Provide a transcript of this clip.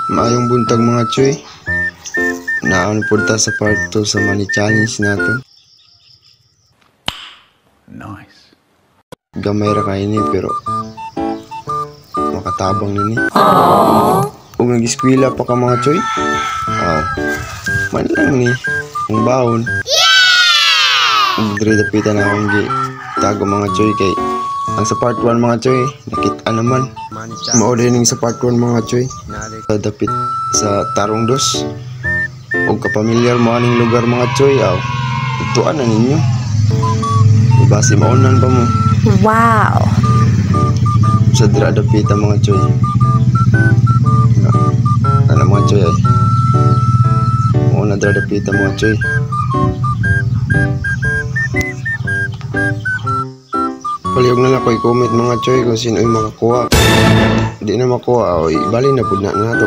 Maayong buntag mga choy. Naon punta sa part 2 sa money challenge natin. Nice. Gamay ra kay ni pero makatabang nini. Ug nag-eskwela pa ka mga choy. Man lang ni ang baon. Dire dapitan na akong tago mga choy kay ang sa part 1 mga choy nakita naman. Mao-ordening sa part 1 mga choy. Dapit sa Tarong Dos. Ug kapamilyar mo aning lugar mga choy. Tuan na ninyo. Ibasi maunan pa mo. Wow. Sa dira dapitan mga choy. Ano mga choy ay. Muna dira dapitan mga choy. Palihog na lang ko i-comment mga choy kung sino yung makakuha. Di na makuha o ibali na po na to.